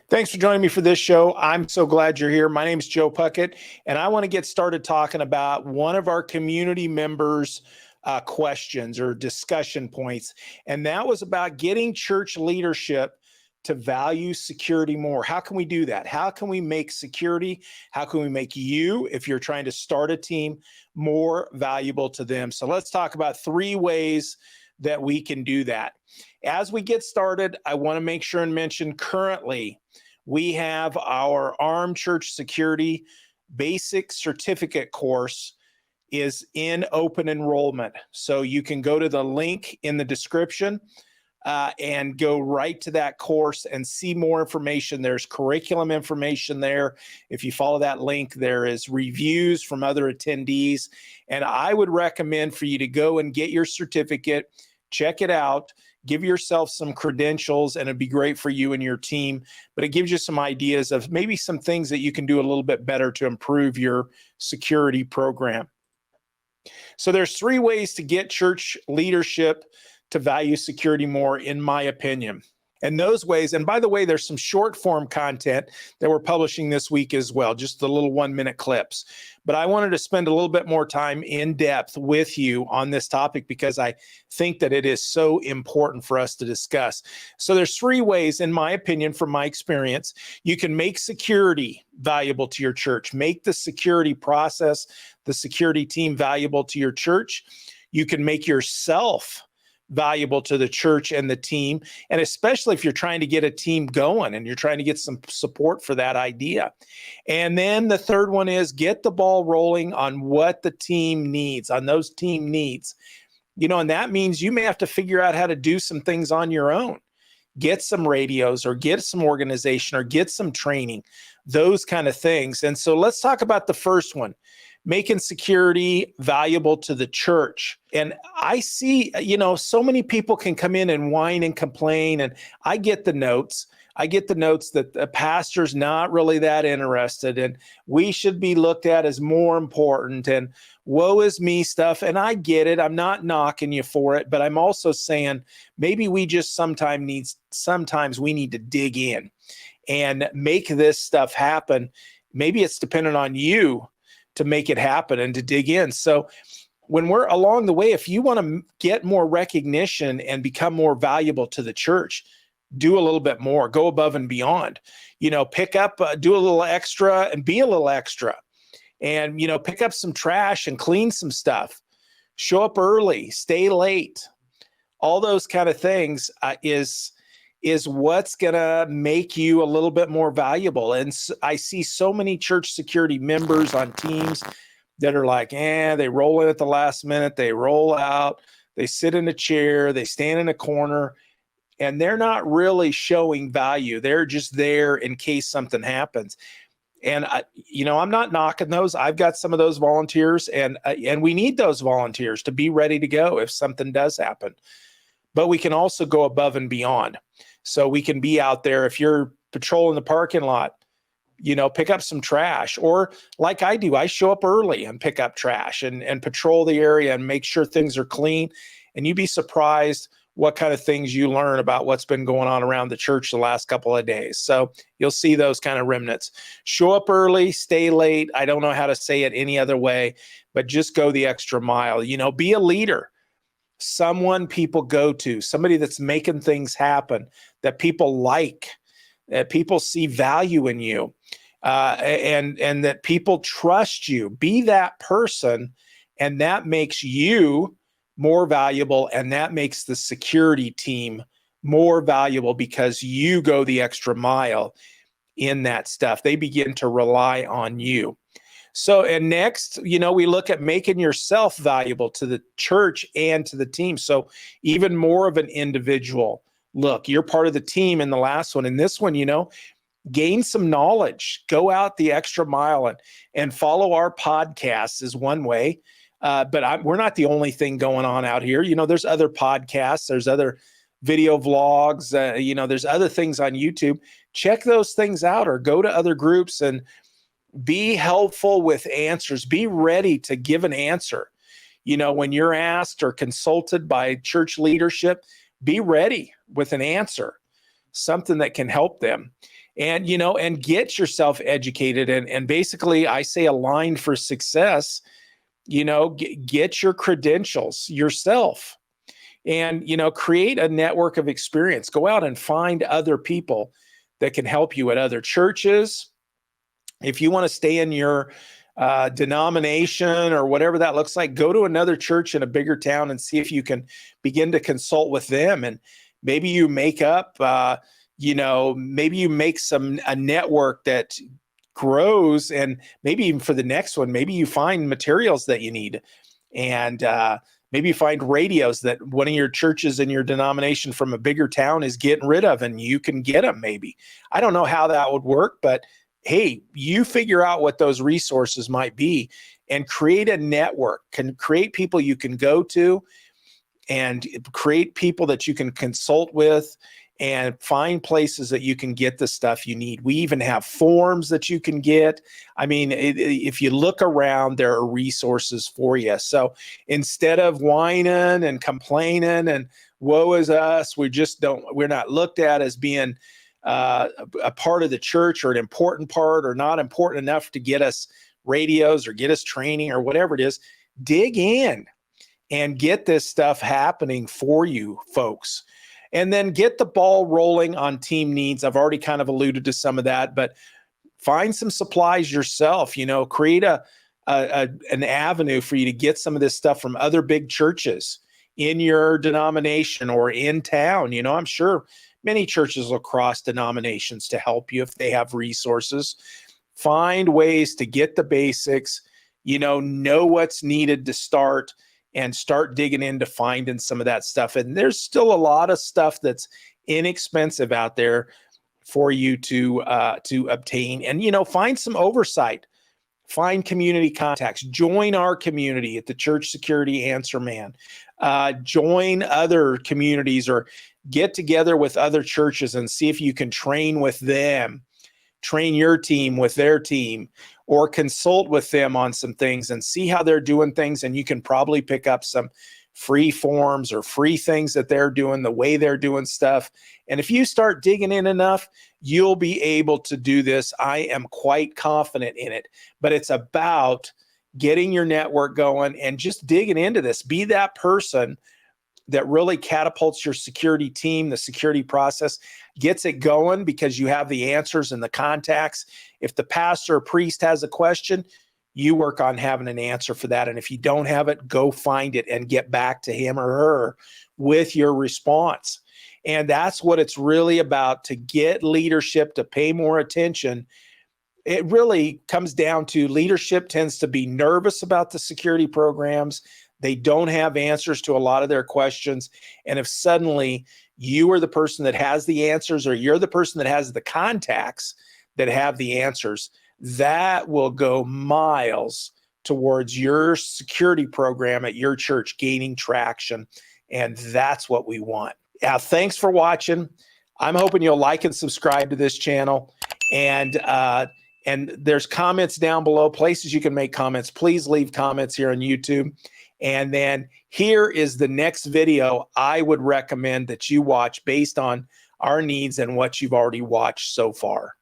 Thanks for joining me for this show. I'm so glad you're here. My name is Joe Puckett, and I want to get started talking about one of our community members' questions or discussion points, and that was about getting church leadership to value security more. How can we do that? How can we make security? How can we make you, if you're trying to start a team, more valuable to them? So let's talk about 3 ways that we can do that. As we get started, I want to make sure and mention currently we have our Armed Church Security Basic Certificate course is in open enrollment. So you can go to the link in the description and go right to that course and see more information. There's curriculum information there. If you follow that link, there is reviews from other attendees. And I would recommend for you to go and get your certificate, check it out, give yourself some credentials, and it'd be great for you and your team. But it gives you some ideas of maybe some things that you can do a little bit better to improve your security program. So there's 3 ways to get church leadership to value security more, in my opinion. And those ways, and by the way, there's some short form content that we're publishing this week as well, just the little 1-minute clips. But I wanted to spend a little bit more time in depth with you on this topic because I think that it is so important for us to discuss. So there's 3 ways, in my opinion, from my experience, you can make security valuable to your church, make the security process, the security team valuable to your church. You can make yourself valuable to the church and the team, and especially if you're trying to get a team going and you're trying to get some support for that idea. And then the third one is get the ball rolling on what the team needs, on those team needs. And that means you may have to figure out how to do some things on your own. Get some radios or get some organization or get some training, those kind of things. And so let's talk about the first one, making security valuable to the church. And I see, so many people can come in and whine and complain, and I get the notes. I get the notes that the pastor's not really that interested, and we should be looked at as more important, and woe is me stuff. And I get it. I'm not knocking you for it, but I'm also saying maybe we just sometimes we need to dig in and make this stuff happen. Maybe it's dependent on you to make it happen and to dig in. So when we're along the way, if you want to get more recognition and become more valuable to the church, do a little bit more, go above and beyond, pick up, do a little extra and be a little extra, and, pick up some trash and clean some stuff, show up early, stay late. All those kind of things is what's going to make you a little bit more valuable. And I see so many church security members on teams that are like, they roll in at the last minute, they roll out, they sit in a chair, they stand in a corner, and they're not really showing value. They're just there in case something happens. And I'm not knocking those. I've got some of those volunteers, and we need those volunteers to be ready to go if something does happen. But we can also go above and beyond. So we can be out there. If you're patrolling the parking lot, pick up some trash, or like I do, I show up early and pick up trash and patrol the area and make sure things are clean. And you'd be surprised what kind of things you learn about what's been going on around the church the last couple of days. So you'll see those kind of remnants. Show up early, stay late. I don't know how to say it any other way, but just go the extra mile. Be a leader. Someone people go to, somebody that's making things happen, that people like, that people see value in you, and that people trust you. Be that person, and that makes you more valuable, and that makes the security team more valuable because you go the extra mile in that stuff. They begin to rely on you. So, and next, we look at making yourself valuable to the church and to the team. So even more of an individual look. You're part of the team in the last one. In this one, gain some knowledge, go out the extra mile and follow our podcasts is one way. But we're not the only thing going on out here. There's other podcasts, there's other video vlogs, there's other things on YouTube. Check those things out, or go to other groups and be helpful with answers. Be ready to give an answer. When you're asked or consulted by church leadership, be ready with an answer, something that can help them. and, and get yourself educated. And basically I say aligned for success, get your credentials yourself, and, create a network of experience. Go out and find other people that can help you at other churches. If you want to stay in your denomination or whatever that looks like, go to another church in a bigger town and see if you can begin to consult with them. And maybe you make up, maybe you make a network that grows, and maybe even for the next one, maybe you find materials that you need, and maybe you find radios that one of your churches in your denomination from a bigger town is getting rid of, and you can get them. Maybe, I don't know how that would work, but hey, you figure out what those resources might be and create a network. Can create people you can go to, and create people that you can consult with, and find places that you can get the stuff you need. We even have forms that you can get. I mean, if you look around, there are resources for you. So instead of whining and complaining and woe is us, we're not looked at as being a part of the church, or an important part, or not important enough to get us radios or get us training or whatever it is. Dig in and get this stuff happening for you folks. And then get the ball rolling on team needs. I've already kind of alluded to some of that, but find some supplies yourself, create an avenue for you to get some of this stuff from other big churches in your denomination or in town. I'm sure many churches will cross denominations to help you if they have resources. Find ways to get the basics, know what's needed to start, and start digging into finding some of that stuff. And there's still a lot of stuff that's inexpensive out there for you to obtain. And, find some oversight, find community contacts, join our community at the Church Security Answer Man, join other communities, or get together with other churches and see if you can train with them, train your team with their team, or consult with them on some things and see how they're doing things. And you can probably pick up some free forms or free things that they're doing, the way they're doing stuff. And if you start digging in enough, you'll be able to do this. I am quite confident in it, but it's about getting your network going and just digging into this. Be that person that really catapults your security team, the security process, gets it going because you have the answers and the contacts. If the pastor or priest has a question, you work on having an answer for that. And if you don't have it, go find it and get back to him or her with your response. And that's what it's really about, to get leadership to pay more attention. It really comes down to leadership tends to be nervous about the security programs. They don't have answers to a lot of their questions. And if suddenly you are the person that has the answers, or you're the person that has the contacts that have the answers, that will go miles towards your security program at your church gaining traction. And that's what we want. Yeah, thanks for watching. I'm hoping you'll like and subscribe to this channel. And there's comments down below, places you can make comments. Please leave comments here on YouTube. And then here is the next video I would recommend that you watch based on our needs and what you've already watched so far.